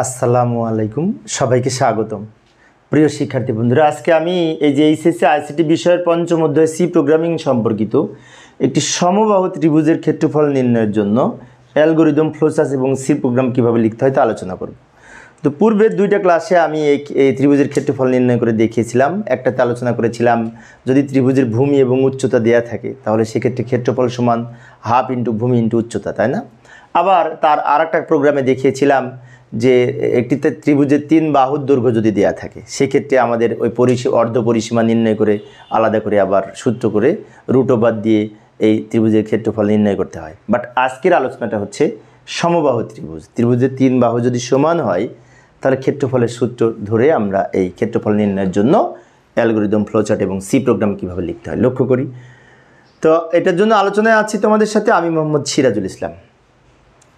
আসসালামু আলাইকুম, সবাইকে স্বাগতম। প্রিয় শিক্ষার্থী বন্ধুরা, আজকে আমি এই যে এইচএসসি আইসিটি বিষয়ের পঞ্চম অধ্যায় সি প্রোগ্রামিং সম্পর্কিত একটি সমবাহু ত্রিভুজের ক্ষেত্রফল নির্ণয়ের জন্য অ্যালগরিদম, ফ্লোচার্ট এবং সি প্রোগ্রাম কীভাবে লিখতে হয় তা আলোচনা করব। তো পূর্বের দুইটা ক্লাসে আমি এই ত্রিভুজের ক্ষেত্রফল নির্ণয় করে দেখিয়েছিলাম। একটাতে আলোচনা করেছিলাম যদি ত্রিভুজের ভূমি এবং উচ্চতা দেওয়া থাকে তাহলে সেক্ষেত্রে ক্ষেত্রফল সমান হাফ ইন্টু ভূমি ইন্টু উচ্চতা, তাই না? আবার তার আর একটা প্রোগ্রামে দেখিয়েছিলাম যে একটিতে ত্রিভুজের 3 বাহুর দৈর্ঘ্য যদি দেওয়া থাকে সেক্ষেত্রে আমাদের ওই অর্ধ পরিসীমা নির্ণয় করে আলাদা করে আবার সূত্র করে রুট ওভার দিয়ে এই ত্রিভুজের ক্ষেত্রফল নির্ণয় করতে হয়। বাট আজকের আলোচনাটা হচ্ছে সমবাহু ত্রিভুজের 3 বাহু যদি সমান হয় তাহলে ক্ষেত্রফলের সূত্র ধরে আমরা এই ক্ষেত্রফল নির্ণয়ের জন্য অ্যালগরিদম, ফ্লোচার্ট এবং সি প্রোগ্রাম কীভাবে লিখতে হয় লক্ষ্য করি। তো এটার জন্য আলোচনায় আছি তোমাদের সাথে আমি মোহাম্মদ সিরাজুল ইসলাম।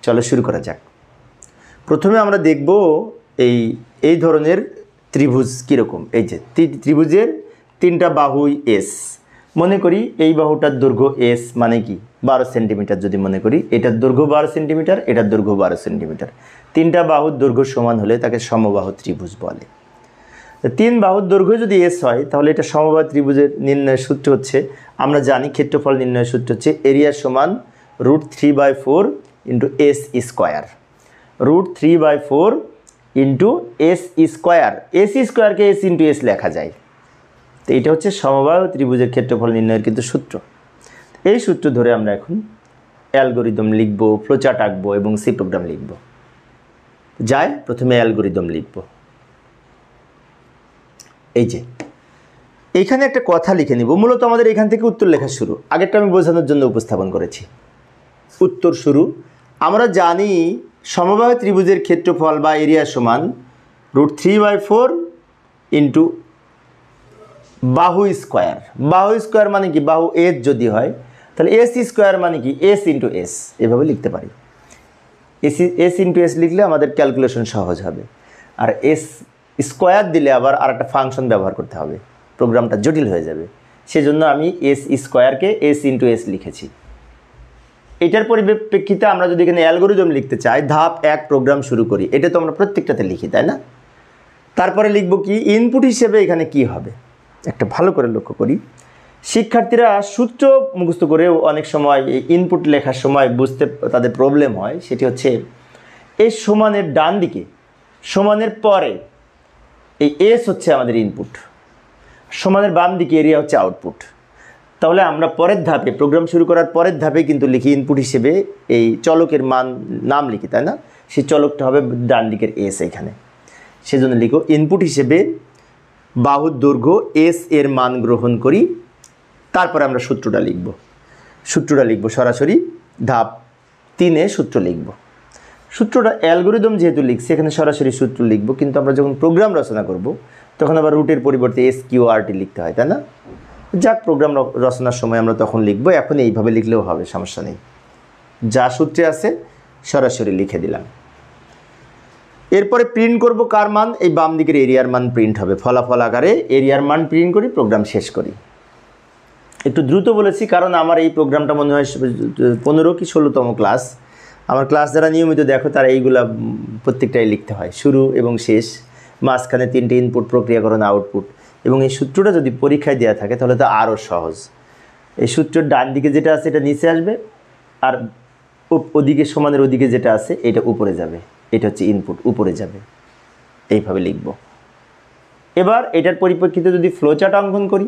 চলো শুরু করা যাক। প্রথমে আমরা দেখব এই ধরনের ত্রিভুজ কীরকম। এই যে ত্রিভুজের 3টা বাহুই এস, মনে করি এই বাহুটার দৈর্ঘ্য এস মানে কি 12 সেন্টিমিটার। যদি মনে করি এটার দৈর্ঘ্য 12 সেন্টিমিটার, এটার দৈর্ঘ্য 12 সেন্টিমিটার, 3টা বাহুর দৈর্ঘ্য সমান হলে তাকে সমবাহু ত্রিভুজ বলে। 3 বাহুর দৈর্ঘ্য যদি এস হয় তাহলে এটা সমবাহু ত্রিভুজের নির্ণয়ের সূত্র হচ্ছে, আমরা জানি ক্ষেত্রফল নির্ণয়ের সূত্র হচ্ছে এরিয়া সমান √3/4 into S square. √3/4 into S square. S স্কোয়ারকে এস ইন্টু এস লেখা যায়। তো এটা হচ্ছে সমবাহু ত্রিভুজের ক্ষেত্রফল নির্ণয়ের কিন্তু সূত্র। এই সূত্র ধরে আমরা এখন অ্যালগরিদম লিখব, ফ্লোচার্ট আঁকবো এবং সি প্রোগ্রাম লিখব। যায় প্রথমে অ্যালগরিদম লিখব। এই যে এইখানে একটা কথা লিখে নিব। মূলত আমাদের এখান থেকে উত্তর লেখা শুরু। আগেরটা আমি বোঝানোর জন্য উপস্থাপন করেছি। উত্তর শুরু। আমরা জানি সমবাহু ত্রিভুজের ক্ষেত্রফল বা এরিয়া সমান √3/4 ইন্টু বাহু স্কোয়ার। বাহু স্কোয়ার মানে কি, বাহু এস যদি হয় তাহলে এস স্কোয়ার মানে কি এস ইন্টু এস, এভাবে লিখতে পারি। এস ইন্টু এস লিখলে আমাদের ক্যালকুলেশন সহজ হবে। আর এস স্কোয়ার দিলে আবার আর একটা ফাংশন ব্যবহার করতে হবে, প্রোগ্রামটা জটিল হয়ে যাবে। সেজন্য আমি এস স্কোয়ারকে এস ইন্টু এস লিখেছি। এটার পরিপ্রেক্ষিতে আমরা যদি এখানে অ্যালগরিদম লিখতে চাই, ধাপ 1 প্রোগ্রাম শুরু করি। এটা তো আমরা প্রত্যেকটাতে লিখি, তাই না? তারপরে লিখব কি ইনপুট হিসেবে এখানে কি হবে একটা ভালো করে লক্ষ্য করি। শিক্ষার্থীরা সূত্র মুখস্থ করেও অনেক সময় এই ইনপুট লেখার সময় বুঝতে তাদের প্রবলেম হয়। সেটি হচ্ছে এই সমানের ডান দিকে, সমানের পরে এই এস হচ্ছে আমাদের ইনপুট, সমানের বাম দিকে এরিয়া হচ্ছে আউটপুট। তাহলে আমরা পরের ধাপে, প্রোগ্রাম শুরু করার পরের ধাপে কিন্তু লিখি ইনপুট হিসেবে এই চলকের নাম লিখি, তাই না? সেই চলকটা হবে ডান দিকের এস এখানে। সেজন্য লিখো ইনপুট হিসেবে বাহুর দৈর্ঘ্য এস এর মান গ্রহণ করি। তারপরে আমরা সূত্রটা লিখব সরাসরি ধাপ 3-এ সূত্র লিখব। সূত্রটা অ্যালগরিদম যেহেতু লিখছি এখানে সরাসরি সূত্র লিখব, কিন্তু আমরা যখন প্রোগ্রাম রচনা করব তখন আবার রুটের পরিবর্তে SQRT লিখতে হয়, তাই না? যাক, প্রোগ্রাম রচনার সময় আমরা তখন লিখব। এখন এইভাবে লিখলেও হবে, সমস্যা নেই। যা সূত্রে আছে সরাসরি লিখে দিলাম। এরপরে প্রিন্ট করব কার মান, এই বাম দিকের এরিয়ার মান প্রিন্ট হবে। ফলাফল আকারে এরিয়ার মান প্রিন্ট করি, প্রোগ্রাম শেষ করি। একটু দ্রুত বলেছি কারণ আমার এই প্রোগ্রামটা মনে হয় 15 কি 16তম ক্লাস। আমার ক্লাস যারা নিয়মিত দেখো তারা এইগুলা প্রত্যেকটাই লিখতে হয়, শুরু এবং শেষ, মাঝখানে 3টে ইনপুট, প্রক্রিয়াকরণ, আউটপুট। এবং এই সূত্রটা যদি পরীক্ষায় দেওয়া থাকে তাহলে তো আরও সহজ। এই সূত্রের ডান দিকে যেটা আছে এটা নিচে আসবে, আর ওদিকে সমানের ওদিকে যেটা আছে এটা উপরে যাবে। এটা হচ্ছে ইনপুট, উপরে যাবে। এইভাবে লিখব। এবার এটার পরিপ্রেক্ষিতে যদি ফ্লোচার্ট অঙ্কন করি,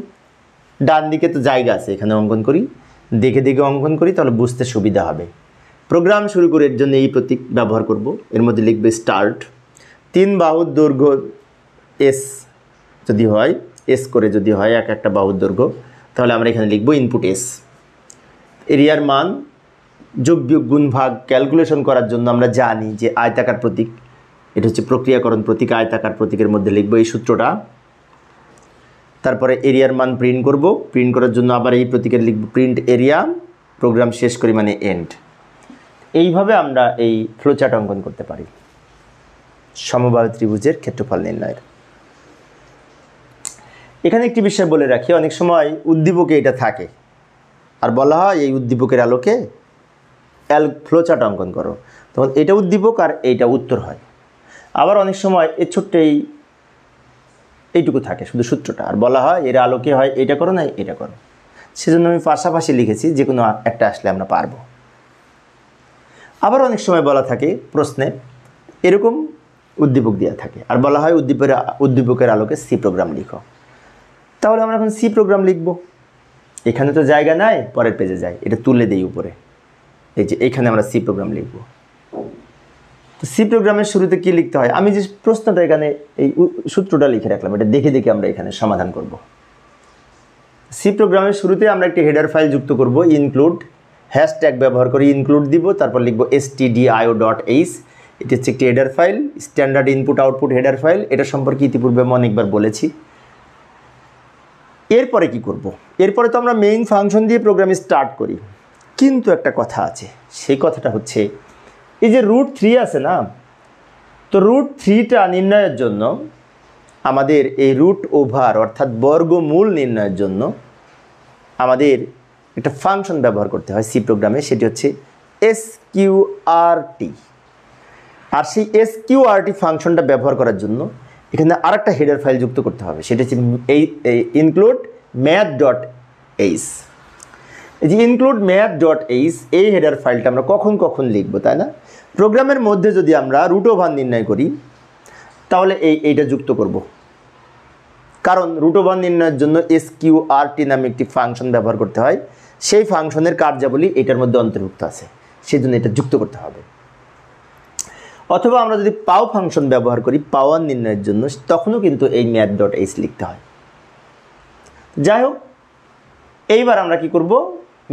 ডান দিকে তো জায়গা আছে, এখানে অঙ্কন করি, দেখে দেখে অঙ্কন করি, তাহলে বুঝতে সুবিধা হবে। প্রোগ্রাম শুরু করে এর জন্য এই প্রতীক ব্যবহার করব। এর মধ্যে লিখবে স্টার্ট। 3 বাহুর দৈর্ঘ্য এস যদি হয়, এস করে যদি হয় একটা বাহুর দৈর্ঘ্য, তাহলে আমরা এখানে লিখব ইনপুট এস। এরিয়ার মান যোগ বিয়োগ গুণ ভাগ ক্যালকুলেশন করার জন্য আমরা জানি যে আয়তাকার প্রতীক, এটা হচ্ছে প্রক্রিয়াকরণ প্রতীক, আয়তাকার প্রতীকের মধ্যে লিখব এই সূত্রটা। তারপরে এরিয়ার মান প্রিন্ট করব। প্রিন্ট করার জন্য আবার এই প্রতীকের লিখব প্রিন্ট এরিয়া, প্রোগ্রাম শেষ করি মানে এন্ড। এইভাবে আমরা এই ফ্লোচার্ট অঙ্কন করতে পারি সমবাহু ত্রিভুজের ক্ষেত্রফল নির্ণয়ের। এখানে একটি বিষয় বলে রাখি, অনেক সময় উদ্দীপকে এটা থাকে আর বলা হয় এই উদ্দীপকের আলোকে ফ্লোচার্ট অঙ্কন করো, তখন এটা উদ্দীপক আর এইটা উত্তর হয়। আবার অনেক সময় এই ছোট্ট এইটুকু থাকে শুধু সূত্রটা, আর বলা হয় এর আলোকে হয় এটা করো না এটা করো। সেজন্য আমি পাশাপাশি লিখেছি, যে কোনো একটা আসলে আমরা পারবো। আবার অনেক সময় বলা থাকে প্রশ্নে এরকম উদ্দীপক দেওয়া থাকে, আর বলা হয় উদ্দীপকের আলোকে সি প্রোগ্রাম লিখো। তাহলে আমরা এখন সি প্রোগ্রাম লিখব। এখানে তো জায়গা নাই, পরের পেজে যাই, এটা তুলে দেই উপরে। এই যে এইখানে আমরা সি প্রোগ্রাম লিখব। তো সি প্রোগ্রামের শুরুতে কি লিখতে হয়, আমি যে প্রশ্নটা এখানে এই সূত্রটা লিখে রাখলাম, এটা দেখে দেখে আমরা এখানে সমাধান করব। সি প্রোগ্রামের শুরুতে আমরা একটি হেডার ফাইল যুক্ত করব, ইনক্লুড হ্যাশট্যাগ ব্যবহার করে ইনক্লুড দিব, তারপর লিখব stdio.h। এটি হচ্ছে একটি header file, standard input output header file. এটা সম্পর্কে ইতিপূর্বে আমি অনেকবার বলেছি। এরপরে কি করব, এরপরে তো আমরা মেইন ফাংশন দিয়ে প্রোগ্রাম স্টার্ট করি, কিন্তু একটা কথা আছে, সেই কথাটা হচ্ছে এই যে √3 আছে না, তো √3টা নির্ণয়ের জন্য আমাদের এই রুট ওভার অর্থাৎ বর্গমূল নির্ণয়ের জন্য আমাদের একটা ফাংশন ব্যবহার করতে হয় সি প্রোগ্রামে, সেটি হচ্ছে sqrt। আর সেই sqrt ফাংশনটা ব্যবহার করার জন্য এখানে আরেকটা হেডার ফাইল যুক্ত করতে হবে, সেটা হচ্ছে এই ইনক্লুড math.h। এই যে ইনক্লুড math.h এই হেডার ফাইলটা আমরা কখন কখন লিখব, তাই না? প্রোগ্রামের মধ্যে যদি আমরা রুট ওভার নির্ণয় করি তাহলে এইটা যুক্ত করব, কারণ রুট ওভার নির্ণয়ের জন্য sqrt নামে একটি ফাংশন ব্যবহার করতে হয়। সেই ফাংশনের কার্যাবলী এটার মধ্যে অন্তর্ভুক্ত আছে, সেই জন্য এটা যুক্ত করতে হবে। অথবা আমরা যদি পাও ফাংশন ব্যবহার করি পাওয়ার নির্ণয়ের জন্য, তখনও কিন্তু এই math.h লিখতে হয়। যাই হোক, এইবার আমরা কি করব,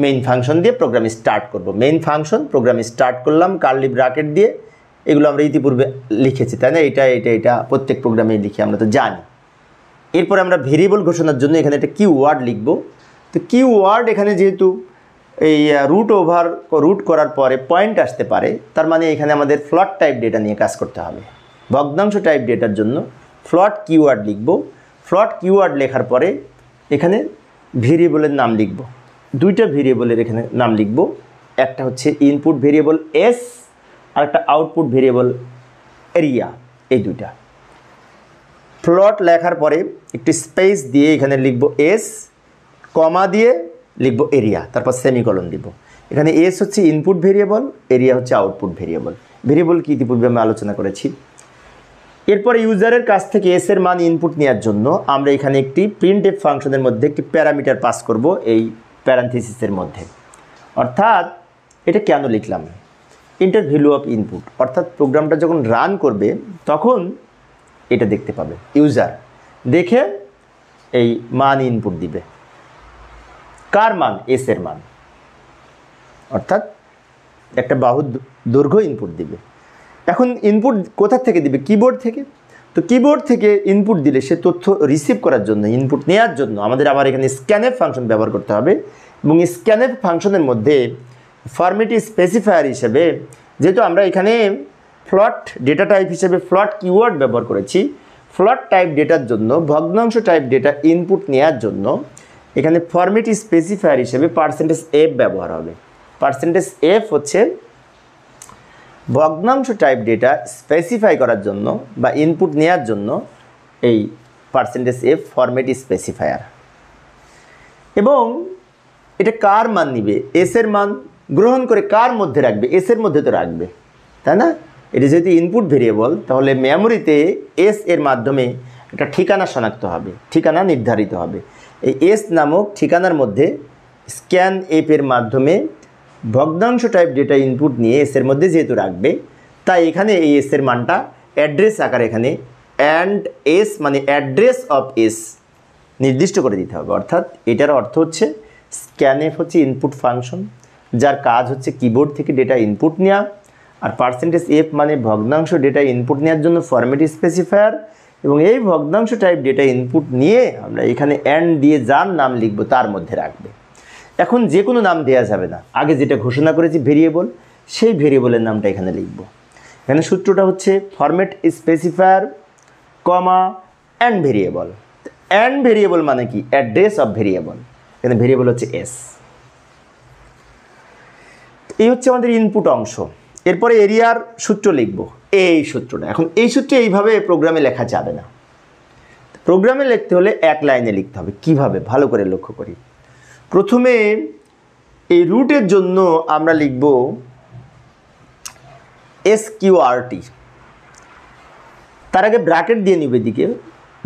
মেইন ফাংশন দিয়ে প্রোগ্রাম স্টার্ট করব। মেইন ফাংশন প্রোগ্রাম স্টার্ট করলাম কার্লি ব্র্যাকেট দিয়ে, এগুলো আমরা ইতিপূর্বে লিখেছি, তাই না? এটা প্রত্যেক প্রোগ্রামে লিখে আমরা তো জানি। এরপরে আমরা ভেরিয়েবল ঘোষণার জন্য এখানে একটা কিওয়ার্ড লিখব। তো কিওয়ার্ড এখানে যেহেতু এই রুট করার পরে পয়েন্ট আসতে পারে, তার মানে এখানে আমাদের ফ্লট টাইপ ডেটা নিয়ে কাজ করতে হবে। ভগ্নাংশ টাইপ ডেটার জন্য ফ্লট কিওয়ার্ড লিখব। ফ্লট কিওয়ার্ড লেখার পরে এখানে ভেরিয়েবলের নাম লিখব, দুইটা ভেরিয়েবলের এখানে নাম লিখব। একটা হচ্ছে ইনপুট ভেরিয়েবল এস আর একটা আউটপুট ভেরিয়েবল এরিয়া, এই দুইটা। ফ্লট লেখার পরে একটি স্পেস দিয়ে এখানে লিখব এস, কমা দিয়ে লিখব এরিয়া, তারপর সেমিকলন দিব। এখানে এস হচ্ছে ইনপুট ভেরিয়েবল, এরিয়া হচ্ছে আউটপুট ভেরিয়েবল। ভেরিয়েবল কি ইতিপূর্বে আমি আলোচনা করেছি। এরপরে ইউজারের কাছ থেকে এস এর মান ইনপুট নেওয়ার জন্য আমরা এখানে একটি প্রিন্টএফ ফাংশনের মধ্যে একটি প্যারামিটার পাস করব এই প্যারান্থিসিসের মধ্যে। অর্থাৎ এটা কেন লিখলাম, ইন্টার ভ্যালু অফ ইনপুট, অর্থাৎ প্রোগ্রামটা যখন রান করবে তখন এটা দেখতে পাবে, ইউজার দেখে এই মান ইনপুট দিবে। কার মান? এস এর মান, অর্থাৎ একটা বাহুর দৈর্ঘ্য ইনপুট দিবে। এখন ইনপুট কোথা থেকে দিবে? কিবোর্ড থেকে। তো কিবোর্ড থেকে ইনপুট দিলে সে তথ্য রিসিভ করার জন্য, ইনপুট নেওয়ার জন্য আমাদের আবার এখানে স্ক্যানএফ ফাংশন ব্যবহার করতে হবে। এবং স্ক্যানএফ ফাংশনের মধ্যে ফরম্যাট স্পেসিফায়ার হিসেবে, যেহেতু আমরা এখানে ফ্লট ডেটা টাইপ হিসেবে ফ্লট কিওয়ার্ড ব্যবহার করেছি, ফ্লট টাইপ ডেটার জন্য, ভগ্নাংশ টাইপ ডেটা ইনপুট নেওয়ার জন্য এখানে ফরম্যাট স্পেসিফায়ার হিসেবে %f ব্যবহার হবে। %f হচ্ছে ভগ্নাংশ টাইপ ডেটা স্পেসিফাই করার জন্য বা ইনপুট নেওয়ার জন্য এই %f ফরম্যাট স্পেসিফায়ার। এবং এটা কার মান নিবে? এস এর মান গ্রহণ করে কার মধ্যে রাখবে? এস এর মধ্যে তো রাখবে, তাই না? এটা যেহেতু ইনপুট ভেরিয়েবল, তাহলে মেমোরিতে এস এর মাধ্যমে একটা ঠিকানা শনাক্ত হবে, ঠিকানা নির্ধারিত হবে। এই এস নামক ঠিকানার মধ্যে স্ক্যানএফ এর মাধ্যমে ভগ্নাংশ টাইপ ডেটা ইনপুট নিয়ে এস এর মধ্যে যেহেতু রাখবে, তাই এখানে এই এস এর মানটা অ্যাড্রেস আকারে এখানে অ্যান্ড এস মানে অ্যাড্রেস অফ এস নির্দিষ্ট করে দিতে হবে। অর্থাৎ এটার অর্থ হচ্ছে স্ক্যানএফ হচ্ছে ইনপুট ফাংশন, যার কাজ হচ্ছে কিবোর্ড থেকে ডেটা ইনপুট নেওয়া, আর %f মানে ভগ্নাংশ ডেটা ইনপুট নেওয়ার জন্য ফরম্যাট স্পেসিফায়ার। এবং এই ভগ্নাংশ টাইপ ডেটা ইনপুট নিয়ে আমরা এখানে অ্যান্ড দিয়ে যার নাম লিখব তার মধ্যে রাখবে। এখন যে কোনো নাম দেওয়া যাবে না, আগে যেটা ঘোষণা করেছি ভেরিয়েবল, সেই ভেরিয়েবলের নামটা এখানে লিখব। এখানে সূত্রটা হচ্ছে format specifier comma and variable. And variable মানে কি? Address of variable. এখানে ভেরিয়েবল হচ্ছে এস। এই হচ্ছে আমাদের ইনপুট অংশ। এরপরে এরিয়ার সূত্র লিখব। এই সূত্রটা। এখন এই সূত্রে এইভাবে প্রোগ্রামে লেখা যাবে না, প্রোগ্রামে লিখতে হলে এক লাইনে লিখতে হবে। কিভাবে? ভালো করে লক্ষ্য করি। প্রথমে এই রুটের জন্য আমরা লিখব এসকিউআরটি, তার আগে ব্র্যাকেট দিয়ে নিব এদিকে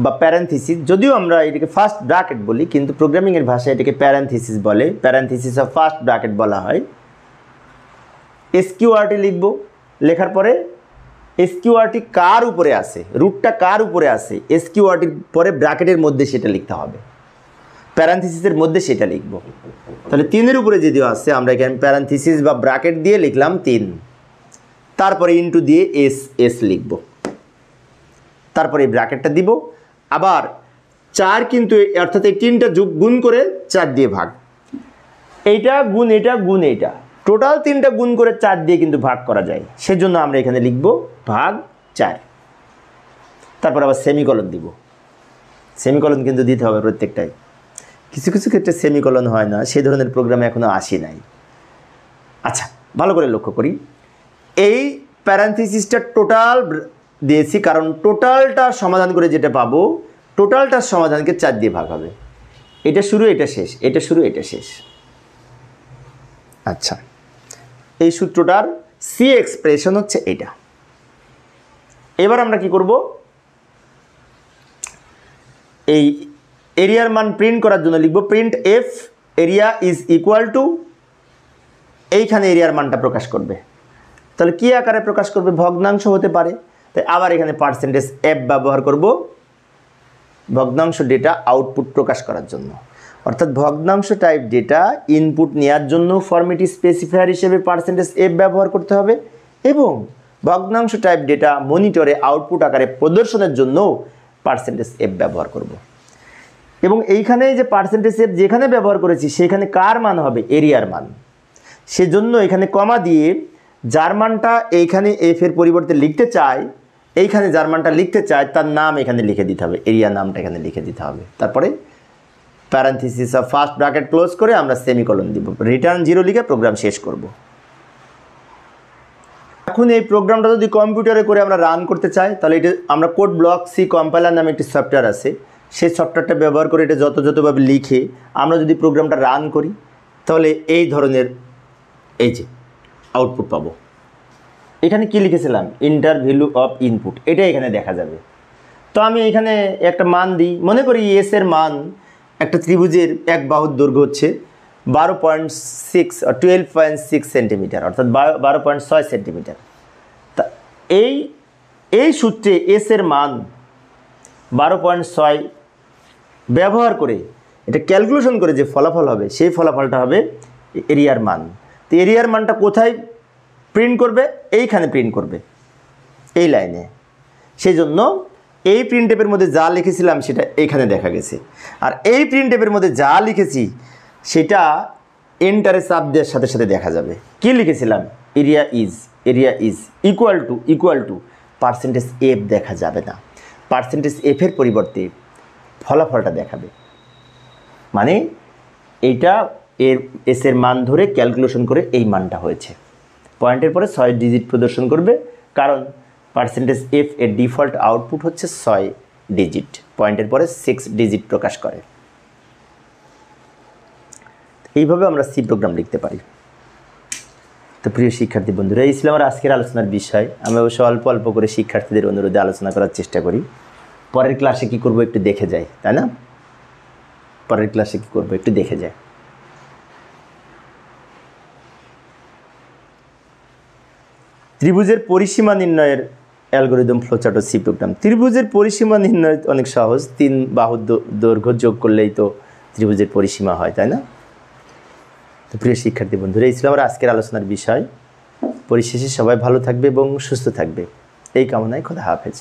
বা প্যারেনথিসিস, যদিও আমরা এটাকে ফার্স্ট ব্র্যাকেট বলি কিন্তু প্রোগ্রামিংয়ের ভাষায় এটাকে প্যারেনথিসিস বলে, প্যারেনথিসিস অফ ফার্স্ট ব্র্যাকেট বলা হয়। এসকিউআরটি লিখব, লেখার পরে এসকিউআরটি কার উপরে আছে, রুটটা কার উপরে আছে, এসকিউআরটির পরে ব্র্যাকেটের মধ্যে সেটা লিখতে হবে, প্যারেনথিসিসের মধ্যে সেটা লিখব। তাহলে 3-এর উপরে যদি আসে আমরা এখানে প্যারেনথিসিস বা ব্র্যাকেট দিয়ে লিখলাম 3, তারপরে ইনটু দিয়ে এস লিখব, তারপরে এই ব্র্যাকেটটা দিব। আবার 4 কিন্তু অর্থাৎ এই 3টা গুণ করে 4 দিয়ে ভাগ, এইটা গুণ এটা গুণ এইটা, টোটাল 3টা গুণ করে 4 দিয়ে কিন্তু ভাগ করা যায়, সেজন্য আমরা এখানে লিখব ভাগ 4। তারপর আবার সেমিকলন দিব, সেমিকলন কিন্তু দিতে হবে প্রত্যেকটাই, কিছু কিছু ক্ষেত্রে সেমিকলন হয় না, সেই ধরনের প্রোগ্রামে এখনও আসি নাই। আচ্ছা, ভালো করে লক্ষ্য করি, এই প্যারেনথিসিসটা টোটাল দিয়েছি কারণ টোটালটা সমাধান করে যেটা পাবো, টোটালটার সমাধানকে 4 দিয়ে ভাগ হবে, এটা শুরু এটা শেষ, এটা শুরু এটা শেষ। আচ্ছা, এই সূত্রটার সি এক্সপ্রেশন হচ্ছে এটা। এবার আমরা কি করব, এই এরিয়ার মান প্রিন্ট করার জন্য লিখব print F area is equal to, এইখানে এরিয়ার মানটা প্রকাশ করবে। তাহলে কি আকারে প্রকাশ করবে? ভগ্নাংশ হতে পারে, তাই আবার এখানে পার্সেন্টেজ এফ ব্যবহার করব ভগ্নাংশ ডেটা আউটপুট প্রকাশ করার জন্য। অর্থাৎ ভগ্নাংশ টাইপ ডেটা ইনপুট নেওয়ার জন্য ফরম্যাট স্পেসিফায়ার হিসেবে পার্সেন্টেজ এফ ব্যবহার করতে হবে, এবং ভগ্নাংশ টাইপ ডেটা মনিটরে আউটপুট আকারে প্রদর্শনের জন্য পার্সেন্টেজ এফ ব্যবহার করব। এবং এইখানে যে পার্সেন্টেজ এফ যেখানে ব্যবহার করেছি সেখানে কার মান হবে? এরিয়ার মান। সেজন্য এখানে কমা দিয়ে যার মানটা এইখানে এফ এর পরিবর্তে লিখতে চাই, এইখানে যার মানটা লিখতে চাই তার নাম এখানে লিখে দিতে হবে, এরিয়া নামটা এখানে লিখে দিতে হবে। তারপরে প্যারেনথিসিস অফ ফার্স্ট ব্র্যাকেট ক্লোজ করে আমরা সেমিকলন দিব, রিটার্ন 0 লিখে প্রোগ্রাম শেষ করব। এখন এই প্রোগ্রামটা যদি কম্পিউটারে করে আমরা রান করতে চাই, তাহলে এটা আমরা কোড ব্লক সি কম্পাইলার নামে একটি সফটওয়্যার আছে, সেই সফটওয়্যারটা ব্যবহার করে এটা যথাযথভাবে লিখে আমরা যদি প্রোগ্রামটা রান করি, তাহলে এই ধরনের এই যে আউটপুট পাবো। এখানে কি লিখেছিলাম? ইন্টার ভ্যালু অফ ইনপুট, এটা এখানে দেখা যাবে। তো আমি এখানে একটা মান দিই, মনে করি এস এর মান একটা ত্রিভুজের এক বাহুর দৈর্ঘ্য হচ্ছে 12.6 সেন্টিমিটার, অর্থাৎ 12.6 সেন্টিমিটার। তা এই সূত্রে এস এর মান 12.6 ব্যবহার করে এটা ক্যালকুলেশন করে যে ফলাফল হবে, সেই ফলাফলটা হবে এরিয়ার মান। তো এরিয়ার মানটা কোথায় প্রিন্ট করবে? এইখানে প্রিন্ট করবে, এই লাইনে। সেই জন্য এই প্রিন্টএপের মধ্যে যা লিখেছিলাম সেটা এইখানে দেখা গেছে, আর এই প্রিন্টএপের মধ্যে যা লিখেছি সেটা এন্টারে চাপ দেওয়ার সাথে সাথে দেখা যাবে। কি লিখেছিলাম? Area is equal to percentage F দেখা যাবে না, পার্সেন্টেজ এফের পরিবর্তে ফলাফলটা দেখাবে। মানে এইটা এর এসের মান ধরে ক্যালকুলেশন করে এই মানটা হয়েছে। পয়েন্টের পরে 6 ডিজিট প্রদর্শন করবে, কারণ পার্সেন্টেজ এফ এর ডিফল্ট আউটপুট হচ্ছে 6 ডিজিট, পয়েন্টের পরে 6 ডিজিট প্রকাশ করে। এইভাবে আমরা সি প্রোগ্রাম লিখতে পারি। তো প্রিয় শিক্ষার্থী বন্ধুরা, এই ছিল আমার আজকের আলোচনার বিষয়। আমি অবশ্য অল্প অল্প করে শিক্ষার্থীদের অনুরোধে আলোচনা করার চেষ্টা করি। পরের ক্লাসে কি করব একটু দেখে যাই, তাই না? পরের ক্লাসে কি করব একটু দেখে যাই। ত্রিভুজের পরিসীমা নির্ণয়ের অ্যালগরিদম ফ্লোচার্ট ও সি প্রোগ্রাম। ত্রিভুজের পরিসীমা নির্ণয় অনেক সহজ, 3 বাহুর দৈর্ঘ্য যোগ করলেই তো ত্রিভুজের পরিসীমা হয়, তাই না? তো প্রিয় শিক্ষার্থী বন্ধুরা, এই ছিল আমার আজকের আলোচনার বিষয়। পরিশেষে সবাই ভালো থাকবে এবং সুস্থ থাকবে, এই কামনায় খোদা হাফেজ।